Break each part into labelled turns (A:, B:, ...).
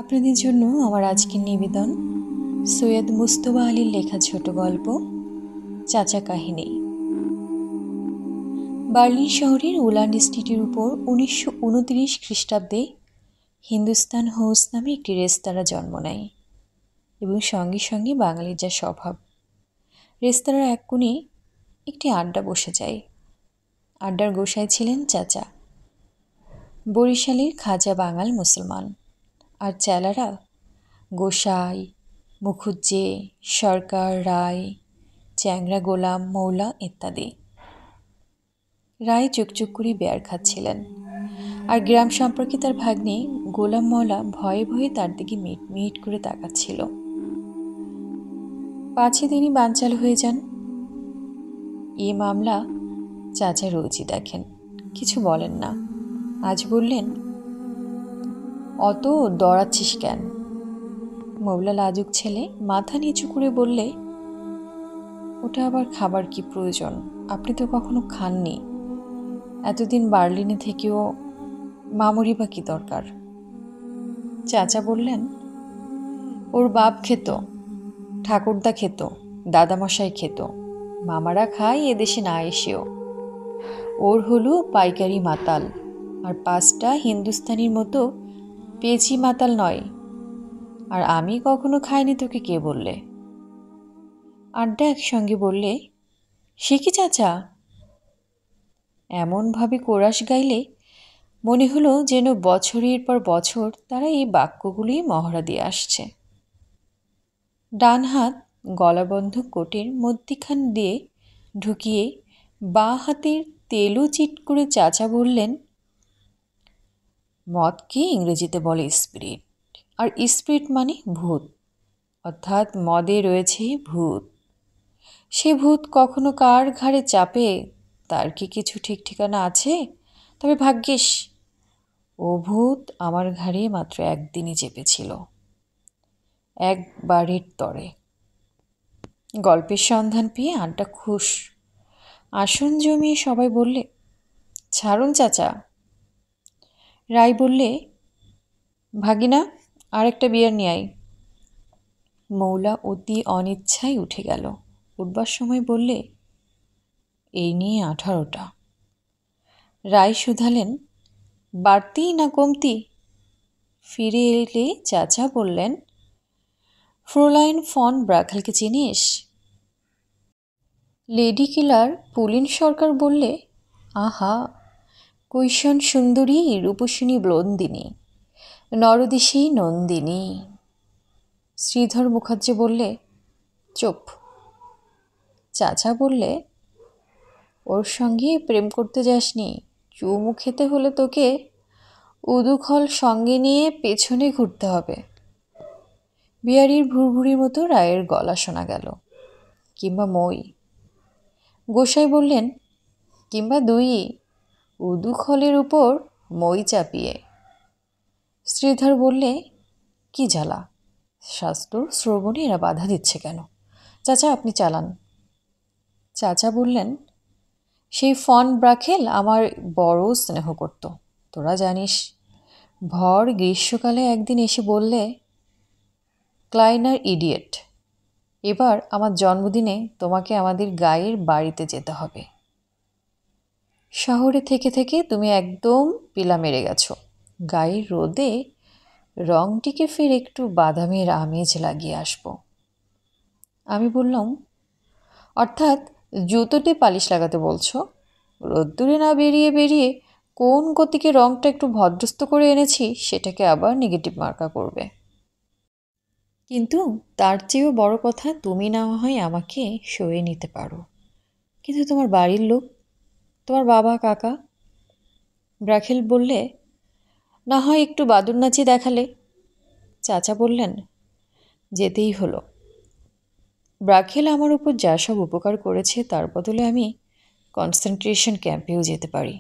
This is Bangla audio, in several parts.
A: আপনাদের জন্য আমার আজকের নিবেদন সৈয়দ মুজতবা আলীর লেখা ছোট গল্প চাচা কাহিনী। বার্লিন শহরের উলান স্ট্রিটের উপর 1929 খ্রিস্টাব্দে হিন্দুস্তান হাউস নামে একটি রেস্তোরাঁ জন্ম নেয় এবং সঙ্গে সঙ্গে বাঙালির যা স্বভাব, রেস্তোরাঁর এক কোণে একটি আড্ডা বসে যায়। আড্ডার গোসাই ছিলেন চাচা, বরিশালের খাজা বাঙাল মুসলমান, আর চেলারা গোসাই, মুখুজ্জে, সরকার, রায়, চ্যাংরা, গোলাম, মৌলা ইত্যাদি। রায় চুকচুক করে বেয়ার খাচ্ছিলেন, আর গ্রাম সম্পর্কে তার ভাগ্নে গোলাম মৌলা ভয়ে ভয়ে তার দিকে মিট মিট করে তাকাচ্ছিল। পাছে তিনি বানচাল হয়ে যান। এ মামলা চাচা রোজই দেখেন, কিছু বলেন না। আজ বললেন, অত দৌড়াচ্ছিস কেন? মৌলা লাজুক ছেলে মাথা নিচু করে বললে, ওটা আবার খাবার কি প্রয়োজন? আপনি তো কখনো খাননি। এতদিন বার্লিনে থেকেও মামুরি বা কি দরকার? চাচা বললেন, ওর বাপ খেত, ঠাকুরদা খেত, দাদামশাই খেত, মামারা খায় এদেশে না এসেও। ওর হলো পাইকারি মাতাল, আর 5টা হিন্দুস্তানির মতো পেঁচি মাতাল নয়। আর আমি কখনো খাইনি তোকে কে বললে? আড্ডা একসঙ্গে বললে, সে কি চাচা? এমনভাবে কোরাস গাইলে মনে হলো যেন বছরের পর বছর তারা এই বাক্যগুলি মহড়া দিয়ে আসছে। ডান হাত গলাবন্ধ কোটের মধ্যিখান দিয়ে ঢুকিয়ে বাঁ হাতের তেলও চিট করে চাচা বললেন, মদকে ইংরেজিতে বলে স্পিরিট, আর স্পিরিট মানে ভূত, অর্থাৎ মদে রয়েছে ভূত। সে ভূত কখনো কার ঘাড়ে চাপে তার কি কিছু ঠিক ঠিকানা আছে? তবে ভাগ্যিস ও ভূত আমার ঘাড়ে মাত্র একদিনই চেপেছিল, একবারের তরে। গল্পের সন্ধান পেয়ে আড্ডা খুশ। আসন জমিয়ে সবাই বললে, ছাড়ুন চাচা। রায় বললে, ভাগিনা, আর একটা বিয়ার নিয়ে আই। মৌলা অতি অনিচ্ছায় উঠে গেল। উঠবার সময় বললে, এই নিয়ে 18টা। রায় শুধালেন, বাড়তি না কমতি? ফিরে এলে চাচা বললেন, ফ্রোলাইন ফন ব্রাখালকে চিনিস? লেডি কিলার পুলিন সরকার বললে, আহা, কৈশন সুন্দরী রূপসিনী ব্লন্দিনী, নরদেশী নন্দিনী। শ্রীধর মুখার্জি বললে, চুপ। চাচা বললে, ওর সঙ্গে প্রেম করতে যাসনি, চুমু খেতে হলে তোকে উদুখল সঙ্গে নিয়ে পেছনে ঘুরতে হবে। বিয়ারির ভুরভুরির মতো রায়ের গলা শোনা গেল, কিংবা মই। গোসাই বললেন, কিংবা দুই, উদুখলের উপর মই চাপিয়ে। শ্রীধর বললে, কি জ্বালা, শাস্ত্র শ্রবণে এরা বাধা দিচ্ছে কেন? চাচা আপনি চালান। চাচা বললেন, সেই ফন ব্রাখেল আমার বড় স্নেহ করত, তোরা জানিস। ভর গ্রীষ্মকালে একদিন এসে বললে, ক্লাইনার ইডিয়েট, এবার আমার জন্মদিনে তোমাকে আমাদের গায়ের বাড়িতে যেতে হবে। শহরে থেকে থেকে তুমি একদম পিলা মেরে গেছো। গায়ের রোদে রংটিকে ফের একটু বাদামের আমেজ লাগিয়ে আসবো। আমি বললাম, অর্থাৎ জুতোতে পালিশ লাগাতে বলছো? রোদ্দুরে না বেরিয়ে বেরিয়ে কোন গতিকে রংটা একটু ভদ্রস্ত করে এনেছি সেটাকে আবার নেগেটিভ মার্কা করবে। কিন্তু তার চেয়েও বড় কথা, তুমি না হয় আমাকে সয়ে নিতে পারো, কিন্তু তোমার বাড়ির লোক, তোমার বাবা কাকা। ব্রাখেল বললে, না হয় একটু বাদুর নাচি দেখালে। চাচা বললেন, যেতেই হলো। ব্রাখেল আমার উপর যা সব উপকার করেছে তার বদলে আমি কনসেন্ট্রেশন ক্যাম্পেও যেতে পারি।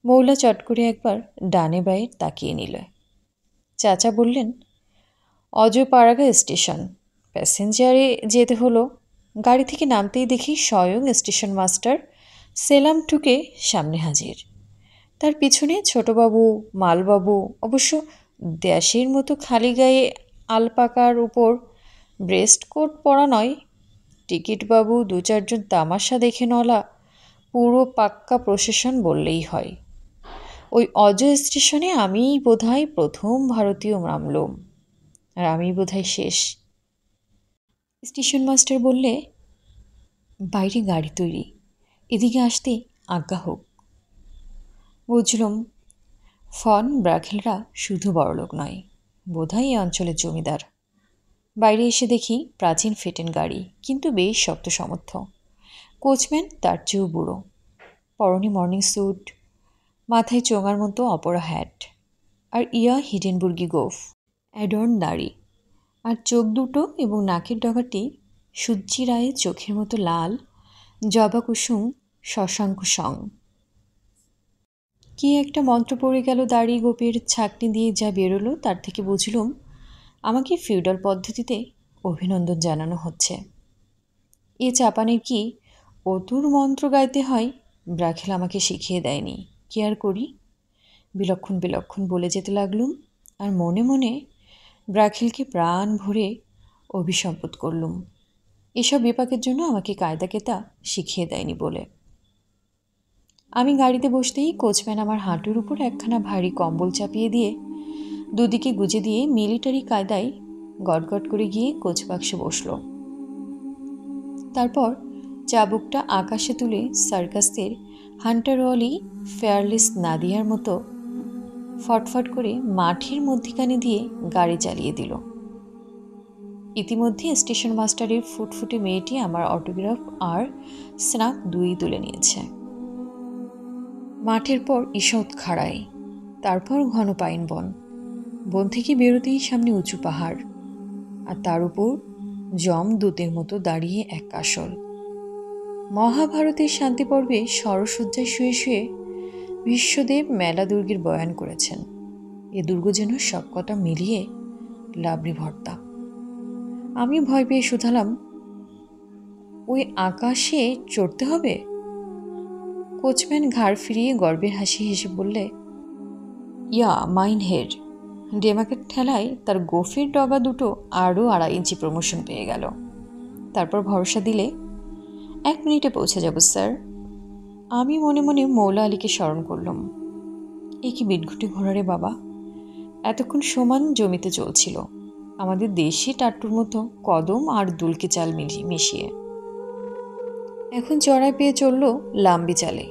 A: মৌলা চট করে একবার ডানে বাঁয়ে তাকিয়ে নিল। চাচা বললেন, অজপাড়াগা স্টেশন, প্যাসেঞ্জারে যেতে হলো। গাড়ি থেকে নামতেই দেখি স্বয়ং স্টেশন মাস্টার সেলাম ঠুকে সামনে হাজির। তার পিছনে ছোটবাবু, মালবাবু, অবশ্য দেশের মতো খালি গায়ে আলপাকার উপর ব্রেস্ট কোট পরা নয়, টিকিটবাবু 2-4 জন তামাশা দেখে নলা পুরো পাক্কা প্রসেশন বললেই হয়। ওই অজয় স্টেশনে আমিই বোধহয় প্রথম ভারতীয় নামলুম, আর আমিই বোধহয় শেষ। স্টেশন মাস্টার বললে, বাইরে গাড়ি তৈরি, এদিকে আসতে আজ্ঞা হোক। বুঝলুম ফন ব্রাখেলরা শুধু বড়লোক নয়, বোধহয় এই অঞ্চলের জমিদার। বাইরে এসে দেখি প্রাচীন ফেটেন গাড়ি, কিন্তু বেশ শক্ত সমর্থ। কোচম্যান তার চেয়েও বুড়ো, পরনে মর্নিং স্যুট, মাথায় চোঙার মতো অপরা হ্যাট, আর হিডেনবুর্গি গোফ, অ্যাডর্ন দাড়ি, আর চোখ দুটো এবং নাকের ডগাটি সূর্যি রায়ের চোখের মতো লাল, জবা কুসুম শশাঙ্ক সং। কি একটা মন্ত্র পড়ে গেল দাড়ি গোপের ছাকনি দিয়ে যা বেরোলো, তার থেকে বুঝলুম আমাকে ফিউডাল পদ্ধতিতে অভিনন্দন জানানো হচ্ছে। এ চাপানের কি অতুর মন্ত্র গাইতে হয়, ব্রাখেল আমাকে শিখিয়ে দেয়নি, কি আর করি। বিলক্ষণ বিলক্ষণ বলে যেতে লাগলুম, আর মনে মনে ব্রাখেলকে প্রাণ ভরে অভিসম্পদ করলুম এসব বিপাকের জন্য আমাকে কায়দা কেতা শিখিয়ে দেয়নি বলে। আমি গাড়িতে বসতেই কোচম্যান আমার হাঁটুর উপর একখানা ভারী কম্বল চাপিয়ে দিয়ে দুদিকে গুজে দিয়ে মিলিটারি কায়দায় গটগট করে গিয়ে কোচ বাক্সে বসল। তারপর চাবুকটা আকাশে তুলে সার্কাসের হান্টারওয়ালি ফেয়ারলেস নাদিয়ার মতো ফটফট করে মাঠের মধ্যিখানে দিয়ে গাড়ি চালিয়ে দিল। ইতিমধ্যে স্টেশন মাস্টারের ফুটফুটে মেয়েটি আমার অটোগ্রাফ আর স্ন্যাপ দুই তুলে নিয়েছে। মাঠের পর ঈষৎ খাড়াই, তারপর ঘন পাইন বন, বন থেকে বেরোতেই সামনে উঁচু পাহাড়, আর তার উপর যমদূতের মতো দাঁড়িয়ে এক কাসল। মহাভারতের শান্তি পর্বে সরসজ্জায় শুয়ে শুয়ে বিশ্বদেব মেলা দুর্গের বয়ান করেছেন। এ দুর্গ যেন সব কটা মিলিয়ে লাবড়ি ভর্তা। আমি ভয় পেয়ে শুধালাম, ওই আকাশে চড়তে হবে? কোচম্যান ঘাড় ফিরিয়ে গর্বের হাসি হেসে বললে, মাইন হেড। ডেমাকের ঠেলায় তার গোফের ডগা দুটো আরও 2.5 ইঞ্চি প্রমোশন পেয়ে গেল। তারপর ভরসা দিলে, 1 মিনিটে পৌঁছে যাব স্যার। আমি মনে মনে মৌলা আলীকে স্মরণ করলাম। এ কি বিটঘুটে ঘোড়ারে বাবা! এতক্ষণ সমান জমিতে চলছিল, আমাদের দেশি টাট্টুর মতো কদম আর দুলকে চাল মিশিয়ে। এখন চড়াই পেয়ে চলল লাম্বি চালে।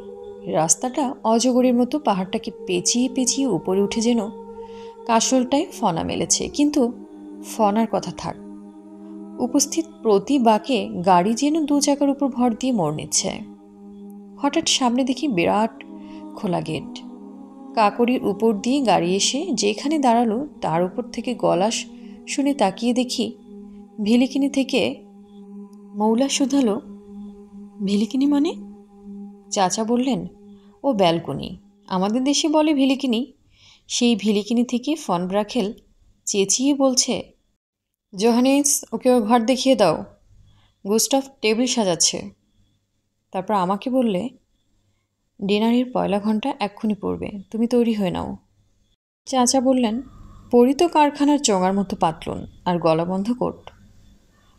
A: রাস্তাটা অজগরের মতো পাহাড়টাকে পেঁচিয়ে পেঁচিয়ে উপরে উঠে যেন কাসলটায় ফনা মেলেছে। কিন্তু ফনার কথা থাক, উপস্থিত প্রতি বাঁকে গাড়ি যেন 2 চাকার উপর ভর দিয়ে মোড় নিচ্ছে। হঠাৎ সামনে দেখি বিরাট খোলা গেট। কাকড়ির উপর দিয়ে গাড়ি এসে যেখানে দাঁড়ালো তার উপর থেকে গলা শুনে তাকিয়ে দেখি ভিলিকিনি থেকে। মৌলা শুধালো, ভিলিকিনি মানে? চাচা বললেন, ও ব্যালকনি, আমাদের দেশে বলে ভিলিকিনি। সেই ভিলিকিনি থেকে ফন ব্রাখেল চেঁচিয়ে বলছে, জোহানেস, ওকে ওর ঘর দেখিয়ে দাও, গুস্টাফ টেবিল সাজাচ্ছে। তারপর আমাকে বললে, ডিনারের পয়লা ঘন্টা এক্ষুনি পড়বে, তুমি তৈরি হয়ে নাও। চাচা বললেন, পরি তো কারখানার চোঙার মতো পাতলুন আর গলাবন্ধ কোট,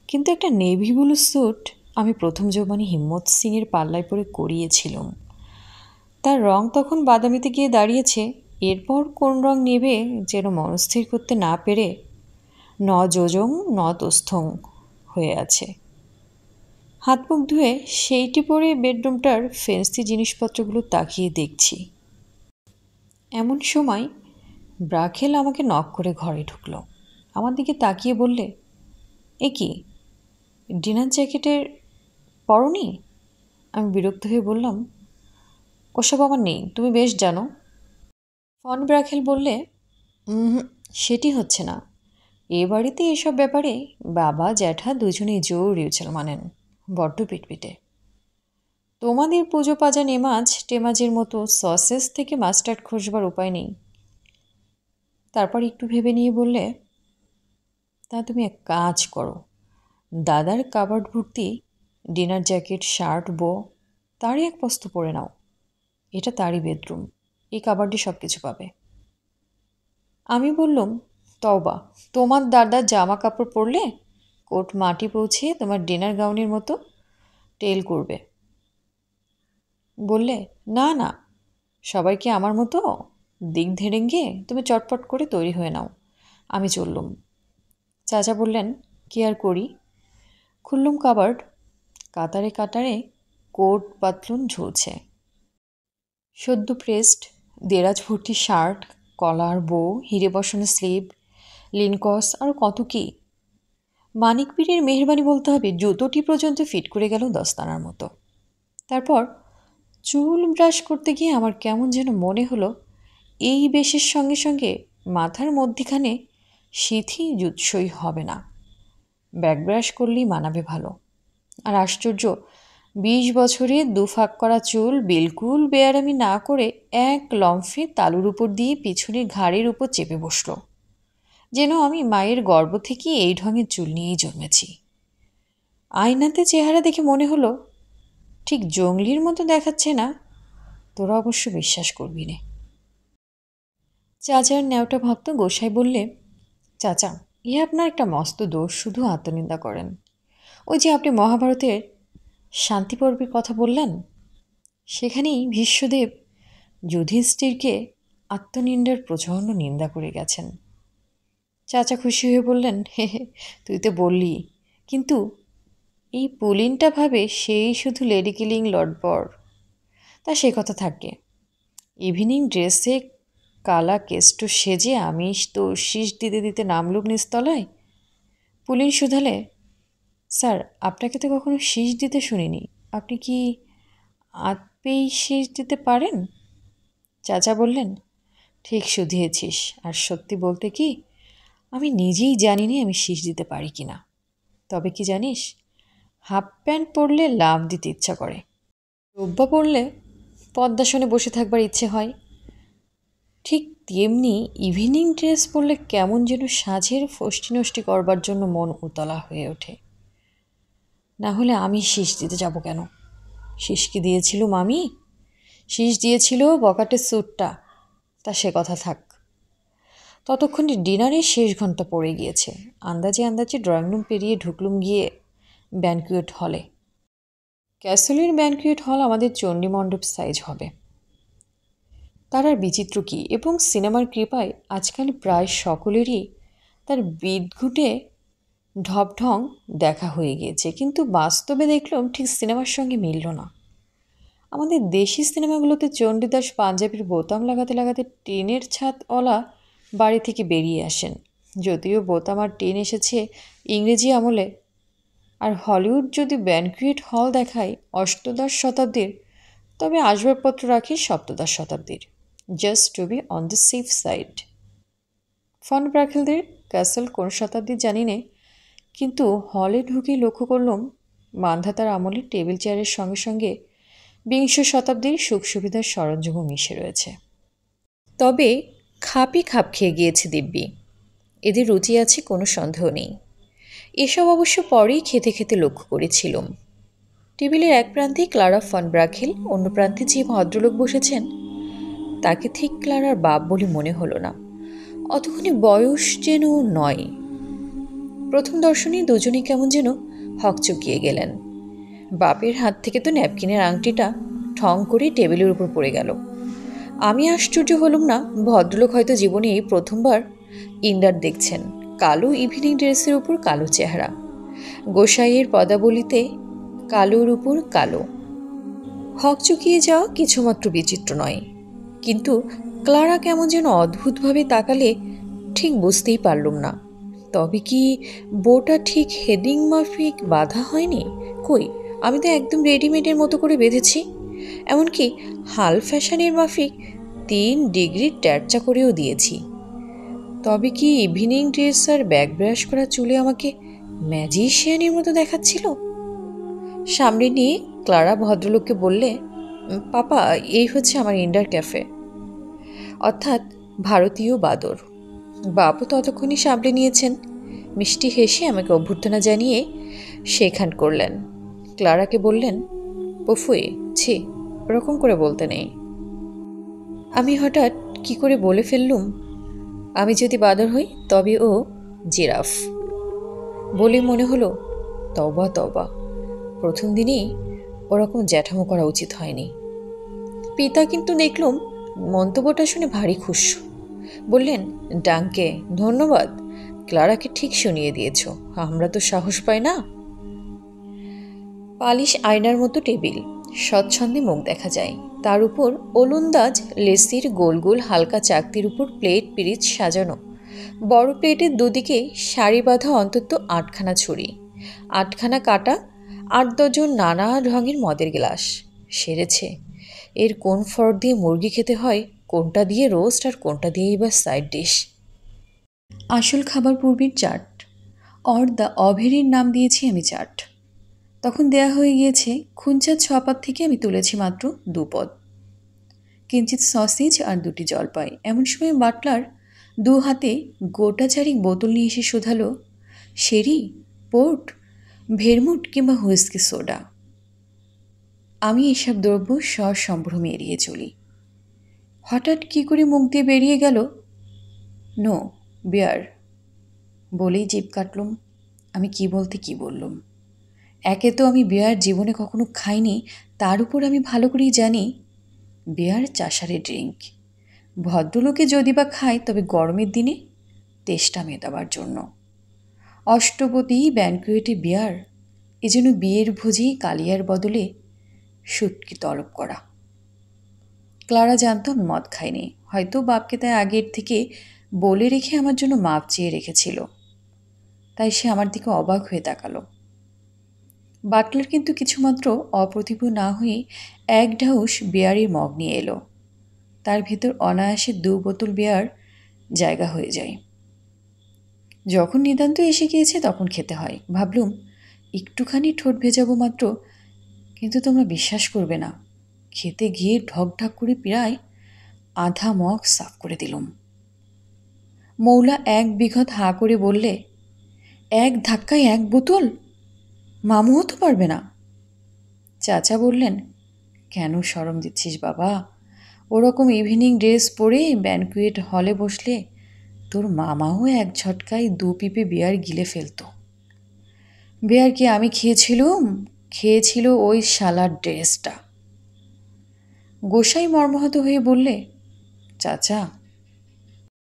A: কিন্তু একটা নেভি ব্লু স্যুট আমি প্রথম যৌবনে হিম্মত সিংয়ের পাল্লায় পরে করিয়েছিলাম। তার রং তখন বাদামিতে গিয়ে দাঁড়িয়েছে। এরপর কোন রং নেবে যেন মনস্থির করতে না পেরে ন যোজং ন তস্থং হয়ে আছে। হাত মুখ ধুয়ে সেইটি পরে বেডরুমটার ফেন্সি জিনিসপত্রগুলো তাকিয়ে দেখছি। এমন সময় ব্রাখেল আমাকে নক করে ঘরে ঢুকলো। আমার দিকে তাকিয়ে বললে, এ কি, ডিনার জ্যাকেটের পরনি? আমি বিরক্ত হয়ে বললাম, ওসব আমার নেই, তুমি বেশ জানো। ফন ব্রাখেল বললে, সেটি হচ্ছে না। এ বাড়িতে এসব ব্যাপারে বাবা জ্যাঠা দুজনেই জোর রিউচেল মানেন, বড্ড পিটপিটে। তোমাদের পুজো পাজা নেমাজ টেমাজের মতো সসেস থেকে মাস্টার্ড খসবার উপায় নেই। তারপর একটু ভেবে নিয়ে বললে, তা তুমি এক কাজ করো, দাদার কাবার্ড ভর্তি ডিনার জ্যাকেট, শার্ট, বো তারই এক বস্তু পরে নাও। এটা তারই বেডরুম, এই কাবার্ডে সব কিছু পাবে। আমি বললুম, তওবা, তোমার দাদার জামা কাপড় পরলে কোট মাটি পৌঁছে তোমার ডিনার গাউনের মতো টেল করবে। বললে, না না, সবাই কি আমার মতো দিক ধেড়েঙ্গে? তুমি চটপট করে তৈরি হয়ে নাও, আমি চললুম। চাচা বললেন, কি আর করি। খুললুম কাবার্ড, কাতারে কাতারে কোট পাতলুন ঝুলছে। সদ্য প্রেসড, দেরাজ ভর্তি শার্ট, কলার বো, হিরে বসানো স্লিভ, লিনকস, আরও কত কি। মানিক পীরের মেহরবানি বলতে হবে, জুতোটি পর্যন্ত ফিট করে গেল দস্তানার মতো। তারপর চুল ব্রাশ করতে গিয়ে আমার কেমন যেন মনে হলো এই বেশের সঙ্গে সঙ্গে মাথার মধ্যিখানে সিথি জুৎসই হবে না, ব্যাক ব্রাশ করলেই মানাবে ভালো। আর আশ্চর্য, 20 বছরে দুফাক করা চুল বিলকুল বেয়ারামি না করে এক লম্ফে তালুর উপর দিয়ে পিছনের ঘাড়ের উপর চেপে বসল, যেন আমি মায়ের গর্ভ থেকে এই ঢঙের চুল নিয়েই জন্মেছি। আয়নাতে চেহারা দেখে মনে হলো ঠিক জঙ্গলির মতো দেখাচ্ছে না? তোরা অবশ্য বিশ্বাস করবি নে। চাচার ন্যাওটা ভক্ত গোসাই বললে, চাচা, ইয়ে আপনার একটা মস্ত দোষ, শুধু আত্মনিন্দা করেন। ওই যে আপনি মহাভারতের শান্তি পর্বের কথা বললেন, সেখানেই ভীষ্মদেব যুধিষ্ঠিরকে আত্মনিন্দার প্রচণ্ড নিন্দা করে গেছেন। চাচা খুশি হয়ে বললেন, হে হে, তুই তো বললি, কিন্তু এই পুলিনটা ভাবে সেই শুধু লেডি কিলিং লটবর। তা সে কথা থাকে। ইভিনিং ড্রেসে কালা কেষ্ট সেজে আমি তো শীষ দিতে দিতে নামলুম নিচতলায়। পুলিন শুধালে, স্যার, আপনাকে তো কখনো শীষ দিতে শুনিনি, আপনি কি আতপেই শীষ দিতে পারেন? চাচা বললেন, ঠিক শুধিয়েছিস, আর সত্যি বলতে কি, আমি নিজেই জানি না আমি শীষ দিতে পারি কি না। তবে কি জানিস, হাফ প্যান্ট পরলে লাফ দিতে ইচ্ছা করে, রব্বা পরলে পদ্মাসনে বসে থাকবার ইচ্ছে হয়। ঠিক তেমনি ইভিনিং ড্রেস পরলে কেমন যেন সাজের ফষ্টি নষ্টি করবার জন্য মন উতলা হয়ে ওঠে। না হলে আমি শীষ দিতে যাব কেন? শীষ কি দিয়েছিলুম আমি? শীষ দিয়েছিল বকাটের স্যুটটা, তা সে কথা থাক। ততক্ষণে ডিনারের শেষ ঘন্টা পড়ে গিয়েছে। আন্দাজে আন্দাজে ড্রয়িং রুম পেরিয়ে ঢুকলুম গিয়ে ব্যানকুয়েট হলে। ক্যাসেলের ব্যানকুয়েট হল আমাদের চণ্ডীমণ্ডপ সাইজ হবে। তার আর বিচিত্র কী, এবং সিনেমার কৃপায় আজকাল প্রায় সকলেরই তার বিদঘুটে ঢপঢং দেখা হয়ে গিয়েছে, কিন্তু বাস্তবে দেখলাম ঠিক সিনেমার সঙ্গে মিলল না। আমাদের দেশি সিনেমাগুলোতে চণ্ডীদাস পাঞ্জাবির বোতাম লাগাতে লাগাতে টিনের ছাদওয়ালা বাড়ি থেকে বেরিয়ে আসেন, যদিও বোতাম আর টিন এসেছে ইংরেজি আমলে। আর হলিউড যদি ব্যানকুয়েট হল দেখায় অষ্টদশ শতাব্দীর, তবে আসবাবপত্র রাখি সপ্তদশ শতাব্দীর, just to be on the safe side. ফন ব্রাখেলদের ক্যাসেল কোন শতাব্দীর জানি নে, কিন্তু হলে ঢুকেই লক্ষ্য করলাম মান্ধাতার আমলের টেবিল চেয়ারের সঙ্গে সঙ্গে বিংশ শতাব্দীর সুখ সুবিধার সরঞ্জামও মিশে রয়েছে। তবে খাপই খাপ খেয়ে গিয়েছে দিব্যি, এদের রুচি আছে কোনো সন্দেহ নেই। এসব অবশ্য পরেই খেতে খেতে লক্ষ্য করেছিলাম। টেবিলের এক প্রান্তে ক্লারা ফন ব্রাখেল, অন্য প্রান্তে যে ভদ্রলোক বসেছেন তাকে ঠিক ক্লারার বাপ বলে মনে হলো না, অতখানি বয়স যেন নয়। প্রথম দর্শনেই দুজনে কেমন যেন হকচকিয়ে গেলেন। বাপের হাত থেকে তো ন্যাপকিনের আংটিটা ঠং করে টেবিলের উপর পড়ে গেল। আমি আশ্চর্য হলাম না, ভদ্রলোক হয়তো জীবনে এই প্রথমবার ইন্দার দেখছেন। কালো ইভিনিং ড্রেসের উপর কালো চেহারা, গোসাইয়ের পদাবলিতে কালোর উপর কালো। হকচকিয়ে যাওয়া কিছুমাত্র বিচিত্র নয়, কিন্তু ক্লারা কেমন যেন অদ্ভুতভাবে তাকালে ঠিক বুঝতেই পারলুম না। তবে কি বোটা ঠিক হেডিং মাফিক বাঁধা হয়নি? কই, আমি তো একদম রেডিমেডের মতো করে বেঁধেছি, এমনকি হাল ফ্যাশনের মাফিক 3 ডিগ্রি ট্যারচা করেও দিয়েছি। তবে কি ইভিনিং ড্রেস আর ব্যাক ব্রাশ করা চুলে আমাকে ম্যাজিশিয়ানের মতো দেখাচ্ছিল? সামনে নিয়ে ক্লারা ভদ্রলোককে বললে, পাপা, এই হচ্ছে আমার ইন্ডার ক্যাফে, অর্থাৎ ভারতীয় বাদর। বাবু ততক্ষণই সামলে নিয়েছেন, মিষ্টি হেসে আমাকে অভ্যর্থনা জানিয়ে সেখান করলেন। ক্লারাকে বললেন, পফুয়ে, ছি, ওরকম করে বলতে নেই। আমি হঠাৎ কি করে বলে ফেললুম, আমি যদি বাদর হই তবে ও জিরাফ। বলে মনে হলো, তওবা তওবা, প্রথম দিনেই ওরকম জ্যাঠামো করা উচিত হয়নি। পিতা কিন্তু দেখলুম মন্তব্যটা শুনে ভারী খুশ। বললেন, ডাঙ্কে ধন্যবাদ, ক্লারাকে ঠিক শুনিয়ে দিয়েছ, আমরা তো সাহস পাই না। পালিশ আয়নার মতো টেবিল, স্বচ্ছন্দে মুখ দেখা যায়, তার উপর ওলন্দাজ লেসির গোল গোল হালকা চাকতির উপর প্লেট পিরিচ সাজানো। বড় প্লেটের দুদিকে সারি বাঁধা অন্তত 8খানা ছুরি, 8খানা কাটা, 8-10 নানা রঙের মদের গ্লাস। সেরেছে, এর কোন ফর্দ দিয়ে মুরগি খেতে হয়, কোনটা দিয়ে রোস্ট, আর কোনটা দিয়েই বা সাইড ডিশ। আসল খাবার পূর্বের চাট, অর দ্য অভেরির নাম দিয়েছি আমি চাট। তখন দেয়া হয়ে গিয়েছে খুঞ্চার 6 পাত থেকে আমি তুলেছি মাত্র 2 পদ, কিঞ্চিত সসেজ আর 2টি জলপাই। এমন সময় বাটলার 2 হাতে গোটা চারিক বোতল নিয়ে এসে শোধালো, শেরি, পোর্ট, ভেরমুট কিংবা হুইস্কি সোডা। আমি এসব দ্রব্য সসম্ভ্রমে এড়িয়ে চলি। হঠাৎ কী করে মুখ দিয়ে বেরিয়ে গেল, নো বিয়ার। বলেই জিভ কাটলুম। আমি কি বলতে কি বললুম। একে তো আমি বিয়ার জীবনে কখনো খাইনি, তার উপর আমি ভালো করেই জানি বিয়ার চাষারে ড্রিঙ্ক। ভদ্রলোকে যদি বা খায় তবে গরমের দিনে তেষ্টা মেটাবার জন্য। অষ্টপদী ব্যানকুয়েটে বিয়ার, এজন্য বিয়ের ভোজে কালিয়ার বদলে শুটকি তলব করা। ক্লারা জানতো আমি মদ খাইনি, হয়তো বাপকে তাই আগের থেকে বলে রেখে আমার জন্য মাপ চেয়ে রেখেছিল। তাই সে আমার দিকে অবাক হয়ে তাকালো। বাটলার কিন্তু কিছুমাত্র অপ্রতিভ না হয়ে 1 ঢাউস বিয়ারের মগ নিয়ে এলো। তার ভেতর অনায়াসে 2 বোতল বিয়ার জায়গা হয়ে যায়। যখন নিতান্ত এসে গিয়েছে তখন খেতে হয়। ভাবলুম একটুখানি ঠোঁট ভেজাবো মাত্র, কিন্তু তোমরা বিশ্বাস করবে না, খেতে গিয়ে ঢকঢক করে প্রায় আধা মগ সাফ করে দিলুম। মৌলা 1 বিঘত হাঁ করে বললে, 1 ধাক্কায় 1 বোতল? মামুও তো পারবে না। চাচা বললেন, কেন শরম দিচ্ছিস বাবা, ওরকম ইভিনিং ড্রেস পরে ব্যানকুয়েট হলে বসলে তোর মামাও 1 ঝটকায় 2 পিপে বিয়ার গিলে ফেলতো। বিয়ার কি আমি খেয়েছিলুম? খেয়েছিল ওই শালার ড্রেসটা। গোসাই মর্মাহত হয়ে বললে, চাচা।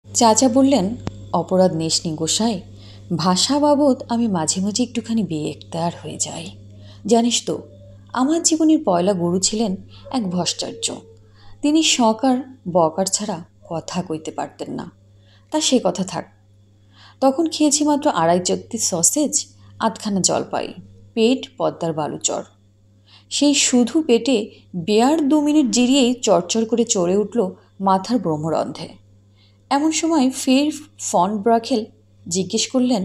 A: চাচা বললেন, অপরাধ নেসনি গোসাই, ভাষা বাবদ আমি মাঝে মাঝে একটুখানি বেএক্তার হয়ে যাই। জানিস তো, আমার জীবনের পয়লা গুরু ছিলেন এক ভট্টাচার্য। তিনি শকার বকার ছাড়া কথা কইতে পারতেন না। তা সে কথা থাক। তখন খেয়েছি মাত্র 2.5 চত্তি সসেজ, 8খানা জলপাই, পেট পদ্মার বালুচর। সেই শুধু পেটে বিয়ার 2 মিনিট জিরিয়েই চরচর করে চড়ে উঠল মাথার ব্রহ্মরন্ধ্রে। এমন সময় ফের ফন ব্রাখেল জিজ্ঞেস করলেন,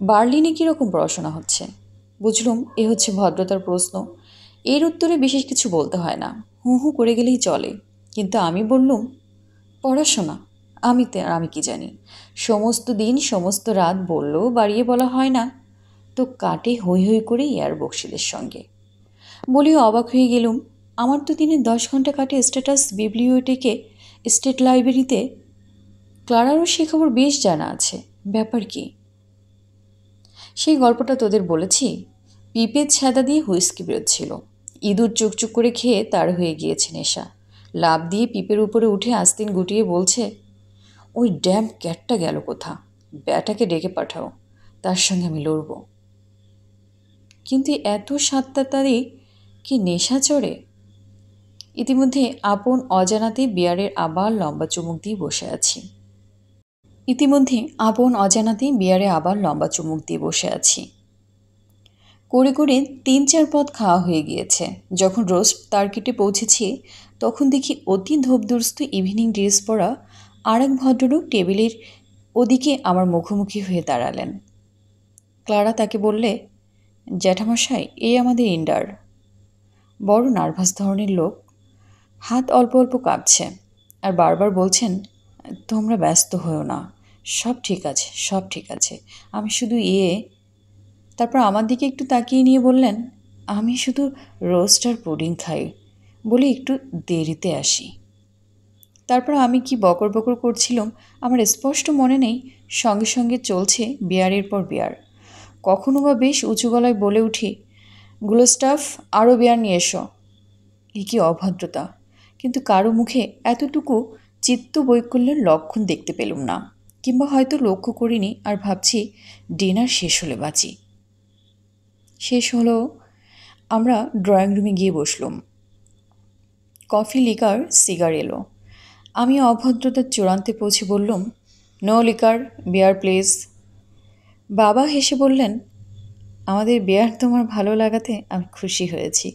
A: বার্লিনে কীরকম পড়াশোনা হচ্ছে? বুঝলুম এ হচ্ছে ভদ্রতার প্রশ্ন। এর উত্তরে বিশেষ কিছু বলতে হয় না, হু হু করে গেলেই চলে। কিন্তু আমি বললুম, পড়াশোনা আমি কি জানি, সমস্ত দিন সমস্ত রাত বললেও বাড়িয়ে বলা হয় না, তো কাটে হই হই করে ইয়ার বক্সিদের সঙ্গে। বলিও অবাক হয়ে গেলুম, আমার তো দিনে 10 ঘন্টা কাটে স্ট্যাটাস বিবলিওটেকে, স্টেট লাইব্রেরিতে। ক্লারারও সে খবর বেশ জানা আছে। ব্যাপার কি? সেই গল্পটা তোদের বলেছি। পিপের ছাদা দিয়ে হুইস্কি বেরোচ্ছিল, ইঁদুর চুকচুক করে খেয়ে তার হয়ে গিয়েছে নেশা। লাফ দিয়ে পিপের উপরে উঠে আস্তিন গুটিয়ে বলছে, ওই ড্যাম ক্যাটটা গেল কোথা? ব্যাটাকে ডেকে পাঠাও, তার সঙ্গে আমি লড়ব। কিন্তু এত সাততাড়ি কি নেশা চড়ে? ইতিমধ্যে আপন অজানাতে বিয়ারের আবার লম্বা চুমুক দিয়ে বসে আছি। করে করে 3-4 পদ খাওয়া হয়ে গিয়েছে। যখন রোস্ট তার্কিটে পৌঁছেছি তখন দেখি অতি ধোপদুর্স্ত ইভিনিং ড্রেস পরা আর এক ভদ্রলোক টেবিলের ওদিকে আমার মুখোমুখি হয়ে দাঁড়ালেন। ক্লারা তাকে বললে, জ্যাঠামশাই, এই আমাদের ইন্ডার। বড় নার্ভাস ধরনের লোক, হাত অল্প অল্প কাঁপছে, আর বারবার বলছেন, তোমরা ব্যস্ত হও না, সব ঠিক আছে, সব ঠিক আছে, আমি শুধু তারপর আমার দিকে একটু তাকিয়ে নিয়ে বললেন, আমি শুধু রোস্ট আর পুডিং খাই, বলে একটু দেরিতে আসি। তারপর আমি কি বকর বকর করছিলাম আমার স্পষ্ট মনে নেই। সঙ্গে সঙ্গে চলছে বিয়ারের পর বিয়ার। কখনো বা বেশ উঁচু গলায় বলে উঠি, গুলোস্টাফ, আরও বিয়ার নিয়ে এসো। এ কি অভদ্রতা! কিন্তু কারো মুখে এতটুকু চিত্ত বৈকল্যের লক্ষণ দেখতে পেলুম না, কিংবা হয়তো লক্ষ্য করিনি। আর ভাবছি ডিনার শেষ হলে বাঁচি। শেষ হলো। আমরা ড্রয়িং রুমে গিয়ে বসলুম। কফি, লিকার, সিগার এলো। আমি অভদ্রতার চূড়ান্তে পৌঁছে বললুম, নো লিকার, বিয়ার প্লিজ। বাবা হেসে বললেন, আমাদের বিয়ার তোমার ভালো লাগাতে আমি খুশি হয়েছি,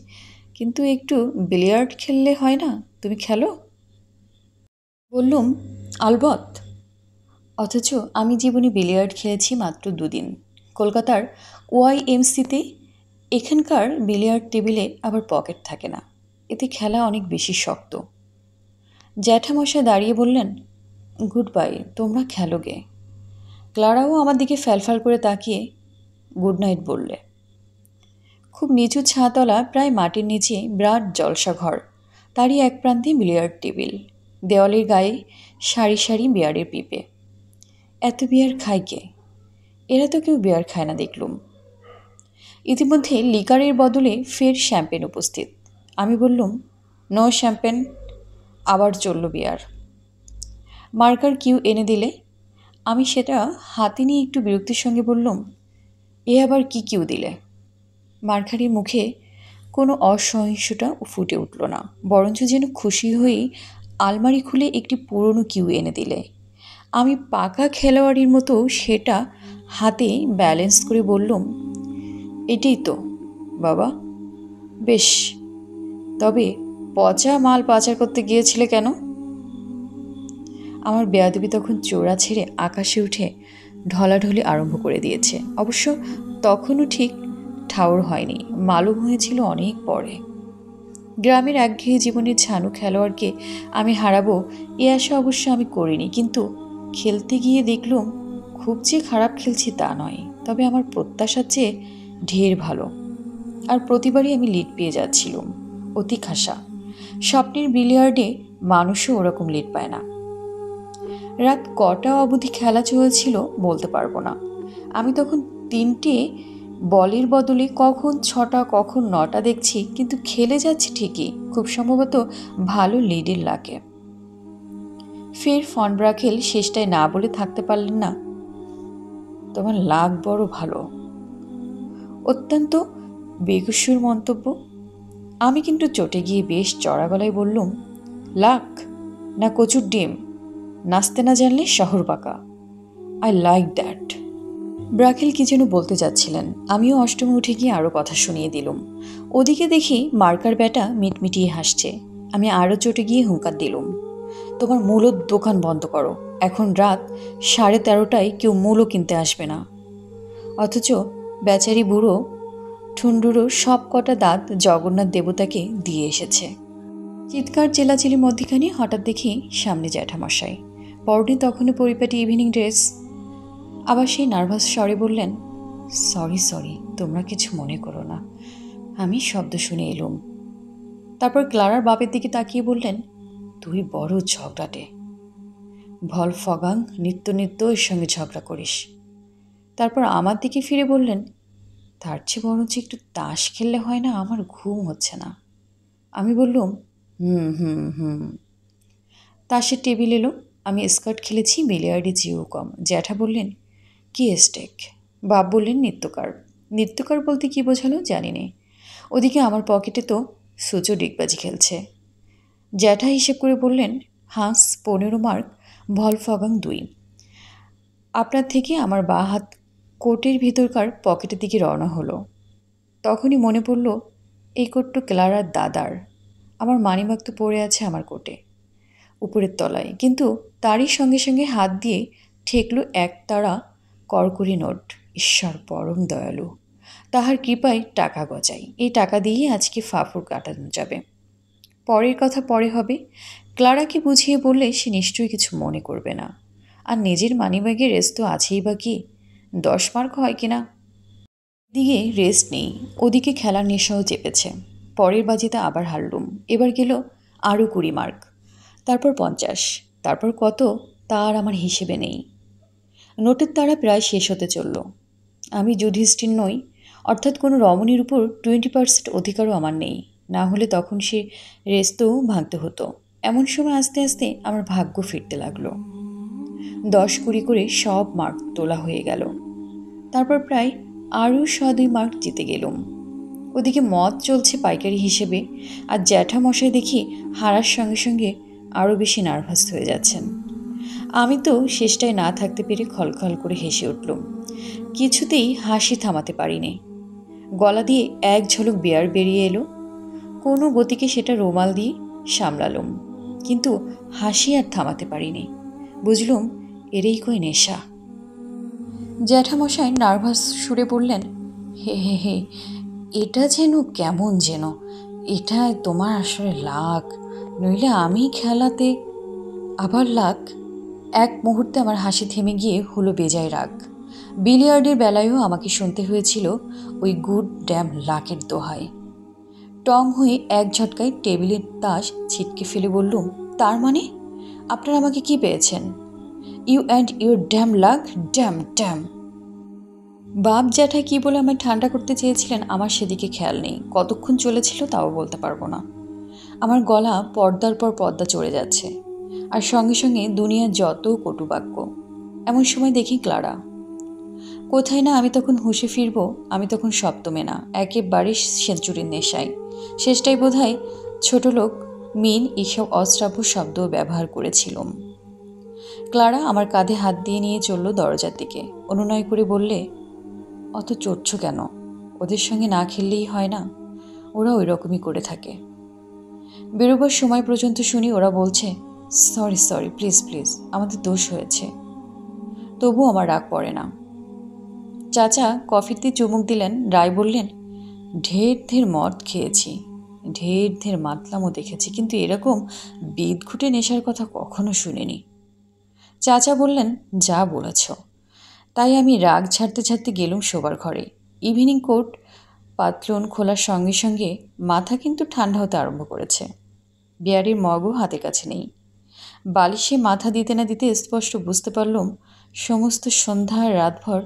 A: কিন্তু একটু বিলিয়ার্ড খেললে হয় না? তুমি খেলো? বললুম, আলবৎ। অথচ আমি জীবনে বিলিয়ার্ড খেলেছি মাত্র 2 দিন, কলকাতার ওয়াইএমসিতে। এখানকার বিলিয়ার্ড টেবিলে আবার পকেট থাকে না, এতে খেলা অনেক বেশি শক্ত। জ্যাঠামশাই দাঁড়িয়ে বললেন, গুড বাই, তোমরা খেলো গে। ক্লারাও আমার দিকে ফ্যালফ্যাল করে তাকিয়ে গুড নাইট বললে। খুব নিচু ছাতলা, প্রায় মাটির নিচে বিরাট জলসাঘর, তারই এক প্রান্তে বিলিয়ার্ড টেবিল, দেওয়ালের গায়ে সারি সারি বিয়ারের পিপে। এত বিয়ার খায় কে? এরা তো কেউ বিয়ার খায় না দেখলুম। ইতিমধ্যে লিকারের বদলে ফের শ্যাম্পেন উপস্থিত। আমি বললুম, নো শ্যাম্পেন। আবার চলল বিয়ার। মার্কার কিউ এনে দিলে। আমি সেটা হাতে নিয়ে একটু বিরক্তির সঙ্গে বললুম, এ আবার কি কিউ দিলে? মার্কারের মুখে কোনো অসহিষ্ণুতা ফুটে উঠল না, বরঞ্চ যেন খুশি হয়েই আলমারি খুলে একটি পুরনো কিউ এনে দিলে। আমি পাকা খেলোয়াড়ির মতো সেটা হাতে ব্যালেন্স করে বললুম, এটাই তো বাবা। বেশ, তবে পচা মাল পাচার করতে গিয়েছিলে কেন? আমার বেয়াদবি তখন চোরা ছেড়ে আকাশে উঠে ঢলাঢলি আরম্ভ করে দিয়েছে। অবশ্য তখনও ঠিক ঠাউর হয়নি, মালুম হয়েছিল অনেক পরে। গ্রামের একঘেয়ে জীবনের ঝানু খেলোয়াড়কে আমি হারাবো এ আশা অবশ্য আমি করিনি, কিন্তু খেলতে গিয়ে দেখলুম খুব যে খারাপ খেলছি তা নয়, তবে আমার প্রত্যাশার চেয়ে ঢের ভালো। আর প্রতিবারই আমি লিড পেয়ে যাচ্ছিলুম, অতি খাসা। স্বপ্নের বিলিয়ার্ডে মানুষও ওরকম লিড পায় না। রাত কটা অবধি খেলা চলছিল বলতে পারবো না। আমি তখন 3টে বলের বদলে কখন 6টা কখন 9টা দেখছি, কিন্তু খেলে যাচ্ছে ঠিকই, খুব সম্ভবত ভালো লিডের লাগে। ফের ফন ব্রাকেল শেষটায় না বলে থাকতে পারলেন না, তোমার লাক বড় ভালো। অত্যন্ত বেকসুর মন্তব্য। আমি কিন্তু চটে গিয়ে বেশ চড়া গলায় বললুম, লাক না কচুর ডিম, নাচতে না জানলে শহর পাকা। I like that. ব্রাকেল কি যেন বলতে যাচ্ছিলেন, আমিও অষ্টমে উঠে গিয়ে আরও কথা শুনিয়ে দিলুম। ওদিকে দেখি মার্কার ব্যাটা মিটমিটিয়ে হাসছে। আমি আরও চটে গিয়ে হুঙ্কার দিলুম, তোমার মূলোর দোকান বন্ধ করো, এখন রাত 13:30টায় কেউ মূলো কিনতে আসবে না। অথচ বেচারি বুড়ো ঠুন্ডুরো সব কটা দাঁত জগন্নাথ দেবতাকে দিয়ে এসেছে। চিৎকার চেলাচিলির মধ্যেখানে হঠাৎ দেখি সামনে জ্যাঠামশাই, পরনে তখনও পরিপাটি ইভিনিং ড্রেস। আবার সেই নার্ভাস স্বরে বললেন, সরি সরি, তোমরা কিছু মনে করো না, আমি শব্দ শুনে এলুম। তারপর ক্লারার বাপের দিকে তাকিয়ে বললেন, তুই বড় ঝগড়াটে, ভলফগাং নিত্য নিত্য এর সঙ্গে ঝগড়া করিস। তারপর আমার দিকে ফিরে বললেন, তার চেয়ে বরঞ্চ একটু তাস খেললে হয় না? আমার ঘুম হচ্ছে না। আমি বললুম, হুম হুম হুম। তাসের টেবিল এলো। আমি স্কার্ট খেলেছি, বিলিয়ার্ডে চেয়েও কম। জ্যাঠা বললেন, কি স্টেক? বাপ বললেন, নৃত্যকার। নৃত্যকার বলতে কি বোঝালো জানি নে। ওদিকে আমার পকেটে তো সুচো ডিগবাজি খেলছে। জ্যাঠা হিসেব করে বললেন, হাঁস 15 মার্ক, ভলফগাং 2। আপনার থেকে আমার বাঁ হাত কোটের ভিতরকার পকেটের দিকে রওনা হলো। তখনই মনে পড়ল, এই কোটটা ক্লারার দাদার। আমার মানিব্যাগ তো পড়ে আছে আমার কোটে উপরের তলায়, কিন্তু তারই সঙ্গে সঙ্গে হাত দিয়ে ঠেকল একতারা করকরি নোট। ঈশ্বর পরম দয়ালু, তাহার কৃপায় টাকা গজাই। এই টাকা দিয়েই আজকে ফাফুর কাটানো যাবে। পরের কথা পরে হবে। ক্লারাকে বুঝিয়ে বললে সে নিশ্চয়ই কিছু মনে করবে না। আর নিজের মানিব্যাগের রেস্ট তো আছেই, বা কি 10 মার্ক হয় কিনা। দিকে রেস্ট নেই, ওদিকে খেলার নেশাও চেপেছে। পরের বাজিতে আবার হারলুম। এবার গেল আরও 20 মার্ক। তারপর 50, তারপর কত তা আর আমার হিসেবে নেই। নোটের তাড়া প্রায় শেষ হতে চলল। আমি যুধিষ্ঠির নই, অর্থাৎ কোনো রমণীর উপর 20% অধিকারও আমার নেই, না হলে তখন সে রেস্তও ভাঙতে হতো। এমন সময় আস্তে আস্তে আমার ভাগ্য ফিরতে লাগলো। 10-20 করে সব মার্ক তোলা হয়ে গেল। তারপর প্রায় আরও 100-2 মার্ক জিতে গেলুম। ওদিকে মদ চলছে পাইকারি হিসেবে, আর জ্যাঠামশাই দেখি হারার সঙ্গে সঙ্গে আরও বেশি নার্ভাস হয়ে যাচ্ছেন। আমি তো শেষটায় না থাকতে পেরে খলখল করে হেসে উঠলুম। কিছুতেই হাসি থামাতে পারিনি। গলা দিয়ে এক ঝলক বিয়ার বেরিয়ে এলো। কোনো গতিকে সেটা রুমাল দিয়ে সামলালুম, কিন্তু হাসি আর থামাতে পারিনি। বুঝলুম এরই কই নেশা। জ্যাঠামশাই নার্ভাস সুরে বললেন, হে হে হে, এটা যেন কেমন যেন, এটা তোমার আসলে লাক, নইলে আমি খেলাতে। আবার লাক। এক মুহূর্তে আমার হাসি থেমে গিয়ে হলো বেজায় রাগ। বিলিয়ার্ডের বেলায়ও আমাকে শুনতে হয়েছিল ওই গুড ড্যাম লাকের দোহাই। টং হয়ে এক ঝটকায় টেবিলের তাস ছিটকে ফেলে বললুম, তার মানে আপনারা আমাকে কি পেয়েছেন? You and your damn luck, damn damn. বাপ জ্যাঠা কি বলে আমায় ঠান্ডা করতে চেয়েছিলেন আমার সেদিকে খেয়াল নেই। কতক্ষণ চলেছিল তাও বলতে পারবো না। আমার গলা পর্দার পর পর্দা চড়ে যাচ্ছে, আর সঙ্গে সঙ্গে দুনিয়ার যত কটুবাক্য। এমন সময় দেখি ক্লারা। কোথায় না আমি তখন হুঁশে ফিরব, আমি তখন সপ্তমে না, একেবারে সেঞ্চুরির নেশায়। শেষটাই বোধহয় ছোট লোক মিন এইসব অশ্রাব্য শব্দ ব্যবহার করেছিলাম। ক্লারা আমার কাঁধে হাত দিয়ে নিয়ে চলল দরজার দিকে। অনুনয় করে বললে, অত চড়ছ কেন? ওদের সঙ্গে না খেললেই হয় না? ওরা ওই রকমই করে থাকে। বেরোবার সময় পর্যন্ত শুনি ওরা বলছে, সরি সরি, প্লিজ প্লিজ, আমাদের দোষ হয়েছে। তবু আমার রাগ পড়ে না। চাচা কফিতে চুমুক দিলেন। রায় বললেন, ঢের ঢের মদ খেয়েছি, ঢের ঢের মাতলামও দেখেছি, কিন্তু এরকম বিদঘুটে নেশার কথা কখনো শুনিনি। চাচা বললেন, যা বলেছ। তাই আমি রাগ ছাড়তে ছাড়তে গেলুম শোবার ঘরে। ইভিনিং কোট পাতলুন খোলার সঙ্গে সঙ্গে মাথা কিন্তু ঠান্ডা হতে আরম্ভ করেছে। বিয়ারের মগও হাতে কাছে নেই। বালিশে মাথা দিতে না দিতে স্পষ্ট বুঝতে পারলুম সমস্ত সন্ধ্যা আর রাতভর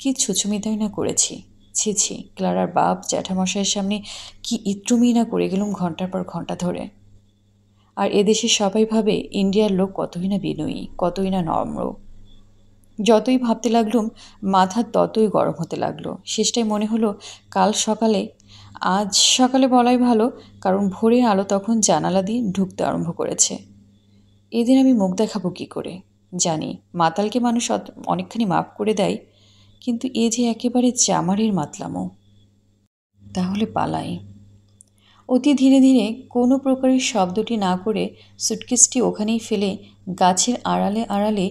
A: কি ছুচুমিতাই না করেছি। ছি ছি, ক্লারার বাপ জ্যাঠামশাইয়ের সামনে কি ইত্রুমি না করে গেলুম ঘন্টার পর ঘন্টা ধরে। আর এদেশে সবাই ভাবে ইন্ডিয়ার লোক কতই না বিনয়ী, কতই না নম্র। যতই ভাবতে লাগলুম মাথা ততই গরম হতে লাগলো। শেষটায় মনে হলো আজ সকালে বলাই ভালো, কারণ ভোরের আলো তখন জানালা দিয়ে ঢুকতে আরম্ভ করেছে। এদিন আমি মুখ দেখাবো কী করে? জানি মাতালকে মানুষ অনেকখানি মাপ করে দেয়, কিন্তু এ যে একেবারে চামারের মাতলামো। তাহলে পালাই। অতি ধীরে ধীরে কোনো প্রকারের শব্দটি না করে সুটকেসটি ওখানেই ফেলে গাছের আড়ালে আড়ালে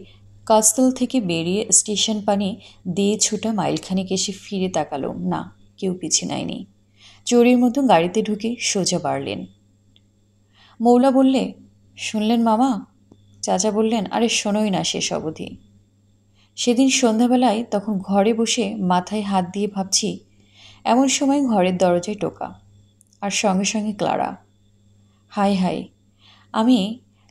A: কাস্তল থেকে বেরিয়ে স্টেশন পানি দিয়ে ছুটা মাইলখানেক এসে ফিরে তাকালো না, কেউ পিছে নেয়নি। চোরের মতো গাড়িতে ঢুকে সোজা বাড়লেন। মৌলা বললে, শুনলেন মামা? চাচা বললেন, আরে শোনোই না শেষ অবধি। সেদিন সন্ধ্যাবেলায় তখন ঘরে বসে মাথায় হাত দিয়ে ভাবছি, এমন সময় ঘরের দরজায় টোকা, আর সঙ্গে সঙ্গে ক্লারা। হাই হাই, আমি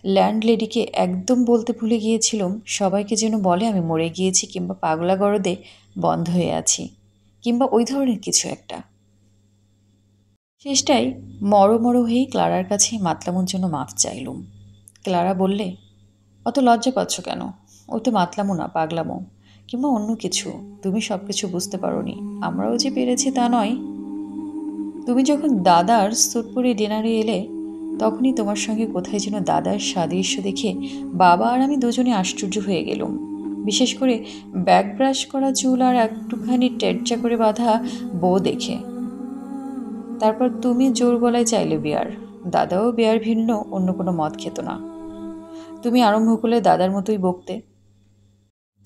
A: ল্যান্ডলেডিকে একদম বলতে ভুলে গিয়েছিলাম সবাইকে যেন বলে আমি মরে গিয়েছি, কিংবা পাগলা গরদে বন্ধ হয়ে আছি, কিংবা ওই ধরনের কিছু একটা। শেষটায় মরো হয়েই ক্লারার কাছে মাতলামোর জন্য মাফ চাইলুম। ক্লারা বললে, অত লজ্জা পাচ্ছ কেন? ও তো মাতলামো না, পাগলামো, কিংবা অন্য কিছু। তুমি সব কিছু বুঝতে পারোনি, আমরাও যে পেরেছি তা নয়। তুমি যখন দাদার স্যুট পরে ডিনারে এলে, তখনই তোমার সঙ্গে কোথায় যেন দাদার সাদৃশ্য দেখে বাবা আর আমি দুজনে আশ্চর্য হয়ে গেলুম। বিশেষ করে ব্যাক ব্রাশ করা চুল আর একটুখানি টেরচা করে বাঁধা বউ দেখে। তারপর তুমি জোর গলায় চাইলে বিয়ার। দাদাও বিয়ার ভিন্ন অন্য কোনো মদ খেত না। তুমি আরম্ভ করলে দাদার মতোই বকতে।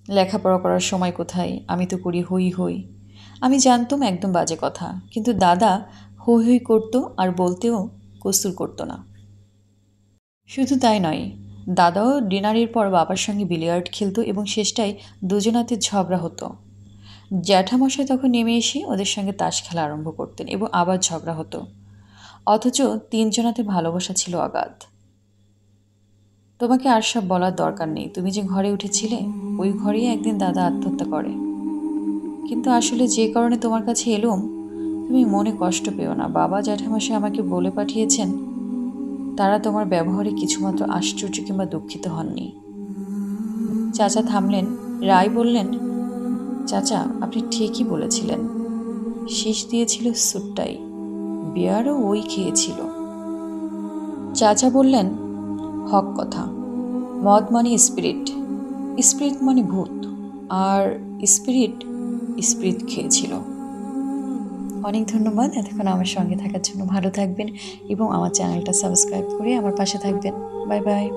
A: লেখাপড়া করার সময় কোথায়, আমি তো করি হই হই। আমি জানতাম একদম বাজে কথা, কিন্তু দাদা হই হই করতো আর বলতেও কসুর করতো না। শুধু তাই নয়, দাদাও ডিনারের পর বাবার সঙ্গে বিলিয়ার্ড খেলতো এবং শেষটায় দুজনাতে ঝগড়া হতো। জ্যাঠামশাই তখন নেমে এসে ওদের সঙ্গে তাস খেলা আরম্ভ করতেন এবং আবার ঝগড়া হতো। অথচ তিনজনাতে ভালোবাসা ছিল অগাধ। তোমাকে আর সব বলার দরকার নেই। তুমি যে ঘরে উঠেছিলে ওই ঘরেই একদিন দাদা আত্মহত্যা করে। কিন্তু আসলে যে কারণে তোমার কাছে এলুম, তুমি মনে কষ্ট পেও না। বাবা জ্যাঠামশাই আমাকে বলে পাঠিয়েছেন তারা তোমার ব্যবহারে কিছুমাত্র আশ্চর্য কিংবা দুঃখিত হননি। চাচা থামলেন। রায় বললেন, চাচা আপনি ঠিকই বলেছিলেন। শীষ দিয়েছিল সুট্টাই, বিয়ারও ওই খেয়েছিল। চাচা বললেন, হক কথা। মদ মানে স্পিরিট, স্পিরিট মানে ভূত, আর স্পিরিট স্পিরিট খেয়েছিল। অনেক ধন্যবাদ এতক্ষণ আমার সঙ্গে থাকার জন্য। ভালো থাকবেন এবং আমার চ্যানেলটা সাবস্ক্রাইব করে আমার পাশে থাকবেন। Bye bye.